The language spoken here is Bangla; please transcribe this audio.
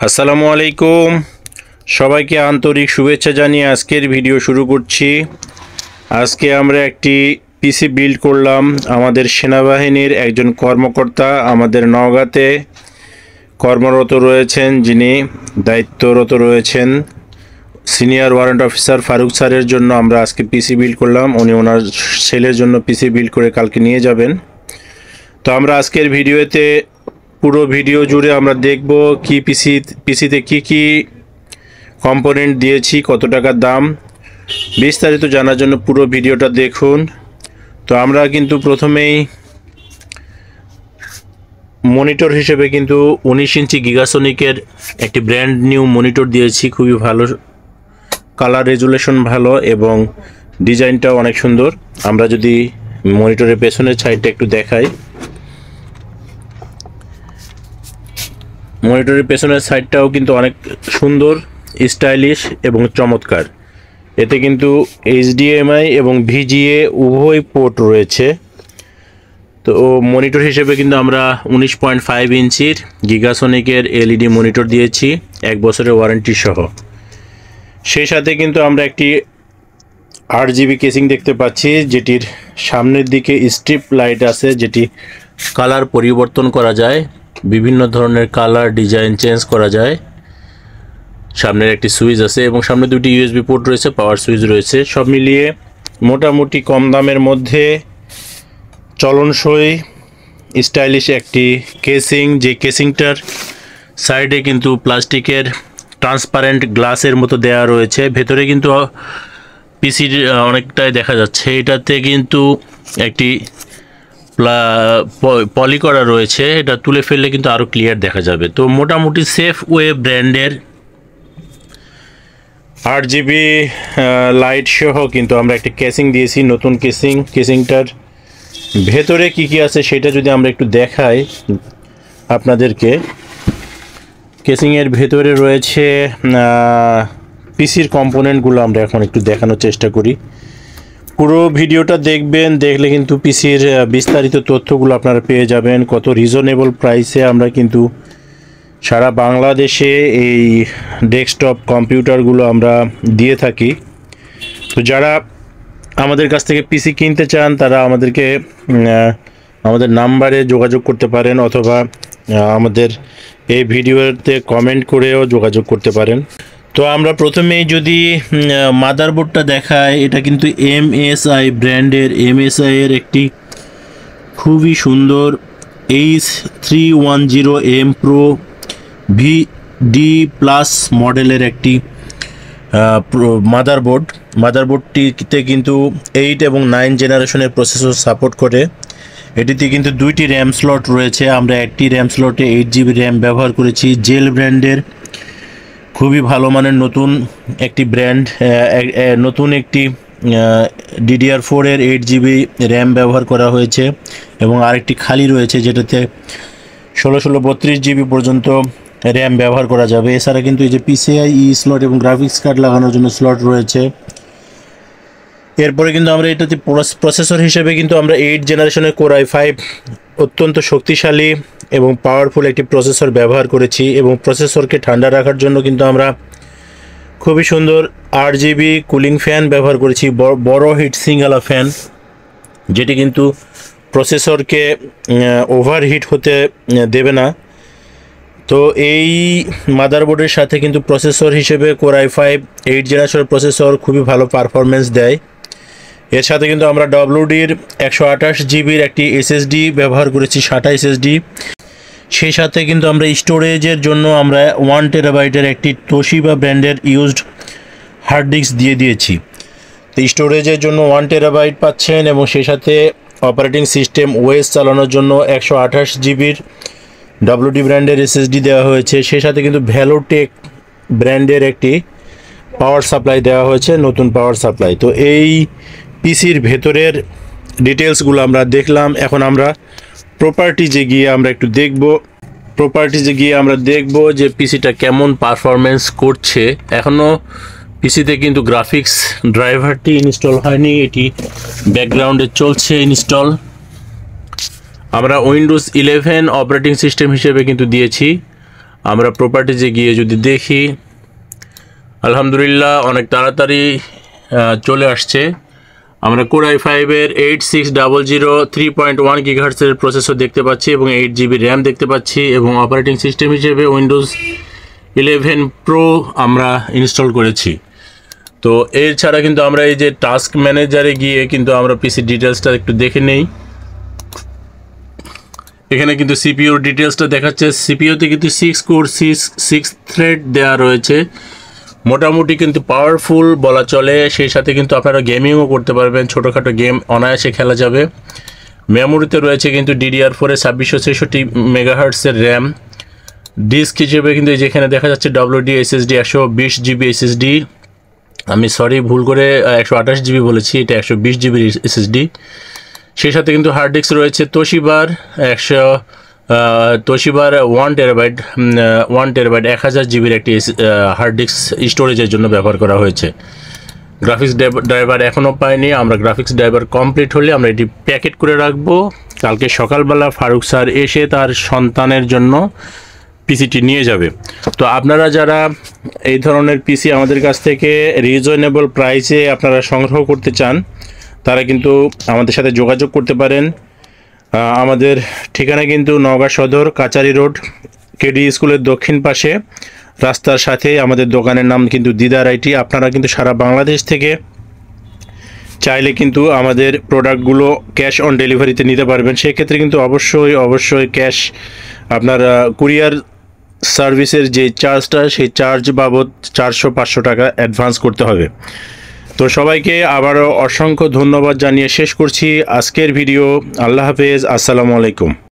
আসসালামু আলাইকুম সবাইকে আন্তরিক শুভেচ্ছা জানিয়ে আজকের ভিডিও শুরু করছি। আজকে আমরা একটি পিসি বিল্ড করলাম। আমাদের সেনাবাহিনীর একজন কর্মকর্তা আমাদের নওগাঁতে কর্মরত রয়েছেন, যিনি দায়িত্বরত রয়েছেন, সিনিয়র ওয়ারেন্ট অফিসার ফারুক স্যারের জন্য আমরা আজকে পিসি বিল্ড করলাম। উনি ওনার ছেলের জন্য পিসি বিল্ড করে কালকে নিয়ে যাবেন। তো আমরা আজকের ভিডিওতে পুরো ভিডিও জুড়ে আমরা দেখব কি পিসিতে কি কম্পোনেন্ট দিয়েছি, কত টাকার দাম, বিস্তারিত জানার জন্য পুরো ভিডিওটা দেখুন। তো আমরা কিন্তু প্রথমেই মনিটর হিসেবে কিন্তু 19 ইঞ্চি গিগাসনিকের একটি ব্র্যান্ড নিউ মনিটর দিয়েছি। খুবই ভালো, কালার রেজুলেশন ভালো এবং ডিজাইনটাও অনেক সুন্দর। আমরা যদি মনিটরের পেছনের সাইডটা একটু দেখাই, মনিটরের পেছনের সাইডটাও কিন্তু অনেক সুন্দর, স্টাইলিশ এবং চমৎকার। এতে কিন্তু HDMI এবং VGA উভয় পোর্ট রয়েছে। তো মনিটর হিসেবে কিন্তু আমরা 19.5 ইঞ্চির গিগাসনিকের LED মনিটর দিয়েছি 1 বছরের ওয়ারেন্টি সহ। সেই সাথে কিন্তু আমরা একটি 8GB কেসিং দেখতে পাচ্ছি, যেটির সামনের দিকে স্ট্রিপ লাইট আছে, যেটি কালার পরিবর্তন করা যায়, বিভিন্ন ধরনের কালার ডিজাইন চেঞ্জ করা যায়। সামনের একটি সুইচ আছে এবং সামনে দুটি USB পোর্ট রয়েছে, পাওয়ার সুইচ রয়েছে। সব মিলিয়ে মোটামুটি কম দামের মধ্যে চলনসই স্টাইলিশ একটি কেসিং, যে কেসিংটার সাইডে কিন্তু প্লাস্টিকের ট্রান্সপারেন্ট গ্লাসের মতো দেওয়া রয়েছে। ভেতরে কিন্তু পিসির অনেকটাই দেখা যাচ্ছে। এটাতে কিন্তু একটি পলি করা রয়েছে, এটা তুলে ফেললে কিন্তু আরও ক্লিয়ার দেখা যাবে। তো মোটামুটি সেফওয়ে ব্র্যান্ডের 8GB লাইট সহ কিন্তু আমরা একটা কেসিং দিয়েছি, নতুন কেসিংটার ভেতরে কি আছে সেটা যদি আমরা একটু দেখাই আপনাদেরকে। কেসিংয়ের ভেতরে রয়েছে পিসির কম্পোনেন্টগুলো আমরা এখন একটু দেখানোর চেষ্টা করি। পুরো ভিডিওটা দেখবেন, দেখলে কিন্তু পিসির বিস্তারিত তথ্যগুলো আপনারা পেয়ে যাবেন। কত রিজনেবল প্রাইসে আমরা কিন্তু সারা বাংলাদেশে এই ডেস্কটপ কম্পিউটারগুলো আমরা দিয়ে থাকি। তো যারা আমাদের কাছ থেকে পিসি কিনতে চান তারা আমাদের নাম্বারে যোগাযোগ করতে পারেন, অথবা আমাদের এই ভিডিওতে কমেন্ট করেও যোগাযোগ করতে পারেন। তো আমরা প্রথমেই যদি মাদারবোর্ডটা দেখাই, এটা কিন্তু MSI ব্র্যান্ডের, MSI এর একটি খুবই সুন্দর H310M Pro VD প্লাস মডেলের একটি মাদারবোর্ডটিতে কিন্তু 8 এবং 9 জেনারেশনের প্রসেসর সাপোর্ট করে। এটিতে কিন্তু 2টি র্যাম স্লট রয়েছে। আমরা একটি র্যাম স্লটে 8GB র্যাম ব্যবহার করেছি। জেল ব্র্যান্ডের খুবই ভালো মানের নতুন একটি ব্র্যান্ড, নতুন একটি DDR4 এর 8GB র্যাম ব্যবহার করা হয়েছে এবং আরেকটি খালি রয়েছে, যেটাতে 1632GB পর্যন্ত র্যাম ব্যবহার করা যাবে। এছাড়া কিন্তু এই যে PCIe স্লট এবং গ্রাফিক্স কার্ড লাগানোর জন্য স্লট রয়েছে। এরপরে কিন্তু আমরা এটাতে প্রসেসর হিসেবে কিন্তু আমরা 8 জেনারেশনের Core i5 অত্যন্ত শক্তিশালী এবং পাওয়ারফুল একটি প্রসেসর ব্যবহার করেছি। এবং প্রসেসরকে ঠান্ডা রাখার জন্য কিন্তু আমরা খুবই সুন্দর 8GB কুলিং ফ্যান ব্যবহার করেছি, বড় হিট সিঙ্গালা ফ্যান, যেটি কিন্তু প্রসেসরকে ওভারহিট হতে দেবে না। তো এই মাদারবোর্ডের সাথে কিন্তু প্রসেসর হিসেবে Core i5 8 জেনারেশনের প্রসেসর খুবই ভালো পারফরমেন্স দেয়। এর সাথে কিন্তু আমরা WD-র 128GB একটি SSD ব্যবহার করেছি, SATA SSD। সেই সাথে কিন্তু আমরা স্টোরেজের জন্য আমরা 1TB একটি তোশিবা ব্র্যান্ডের ইউজড হার্ড ডিস্ক দিয়েছি। তো স্টোরেজের জন্য 1TB পাচ্ছেন এবং সেই সাথে অপারেটিং সিস্টেম OS চালানোর জন্য 128GBর WD ব্র্যান্ডের SSD দেওয়া হয়েছে। সেই সাথে কিন্তু ভ্যালোটেক ব্র্যান্ডের একটি পাওয়ার সাপ্লাই দেওয়া হয়েছে, নতুন পাওয়ার সাপ্লাই। তো এই পিসির ভেতরের ডিটেলসগুলো আমরা দেখলাম। এখন আমরা প্রপার্টিজে গিয়ে আমরা একটু দেখব যে পিসিটা কেমন পারফরমেন্স করছে। এখনও পিসিতে কিন্তু গ্রাফিক্স ড্রাইভারটি ইনস্টল হয়নি, এটি ব্যাকগ্রাউন্ডে চলছে ইনস্টল। আমরা উইন্ডোজ 11 অপারেটিং সিস্টেম হিসেবে কিন্তু দিয়েছি। আমরা প্রপার্টিজে গিয়ে যদি দেখি, আলহামদুলিল্লাহ অনেক তাড়াতাড়ি চলে আসছে। আমরা Core i5-এর 8600 3.1 GHz-এর প্রসেসর দেখতে পাচ্ছি এবং 8 GB র্যাম দেখতে পাচ্ছি, এবং অপারেটিং সিস্টেম হিসেবে উইন্ডোজ 11 Pro আমরা ইনস্টল করেছি। তো এর ছাড়া কিন্তু আমরা এই যে টাস্ক ম্যানেজারে গিয়ে কিন্তু আমরা পিসি ডিটেলসটা একটু দেখে নেই। এখানে কিন্তু সিপিইউর ডিটেলসটা দেখাচ্ছে। সিপিইউতে কিন্তু 6 কোর 6 থ্রেড দেওয়া রয়েছে, মোটামুটি কিন্তু পাওয়ারফুল বলা চলে। সেই সাথে কিন্তু আপনারা গেমিংও করতে পারবেন, ছোটোখাটো গেম অনায়াসে খেলা যাবে। মেমোরিতে রয়েছে কিন্তু DDR4-এর 2666 মেগাহার্টসের র্যাম। ডিস্ক হিসেবে কিন্তু যেখানে দেখা যাচ্ছে WD SSD 120 GB SSD, আমি সরি ভুল করে 128 GB বলেছি, এটা 120 GB SSD। সেই সাথে কিন্তু হার্ড ডিস্ক রয়েছে তোশিবার 1 টেরাবাইট 1000 জিবির একটি হার্ড ডিস্ক স্টোরেজের জন্য ব্যবহার করা হয়েছে। গ্রাফিক্স ড্রাইভার এখনও পাইনি, আমরা গ্রাফিক্স ড্রাইভার কমপ্লিট হলে আমরা এটি প্যাকেট করে রাখবো। কালকে সকালবেলা ফারুক স্যার এসে তার সন্তানের জন্য পিসিটি নিয়ে যাবে। তো আপনারা যারা এই ধরনের পিসি আমাদের কাছ থেকে রিজনেবল প্রাইসে আপনারা সংগ্রহ করতে চান, তারা কিন্তু আমাদের সাথে যোগাযোগ করতে পারেন। আমাদের ঠিকানা কিন্তু নওগাঁ সদর কাচারি রোড, কেডি স্কুলের দক্ষিণ পাশে, রাস্তার সাথে আমাদের দোকানের নাম কিন্তু দিদার আইটি। আপনারা কিন্তু সারা বাংলাদেশ থেকে চাইলে কিন্তু আমাদের প্রোডাক্টগুলো ক্যাশ অন ডেলিভারিতে নিতে পারবেন। সেক্ষেত্রে কিন্তু অবশ্যই ক্যাশ আপনার কুরিয়ার সার্ভিসের যে চার্জটা, সেই চার্জ বাবদ 400-500 টাকা অ্যাডভান্স করতে হবে। তো সবাইকে আবারও অসংখ্য ধন্যবাদ জানিয়ে শেষ করছি আজকের ভিডিও। আল্লাহ হাফেজ, আসসালামু আলাইকুম।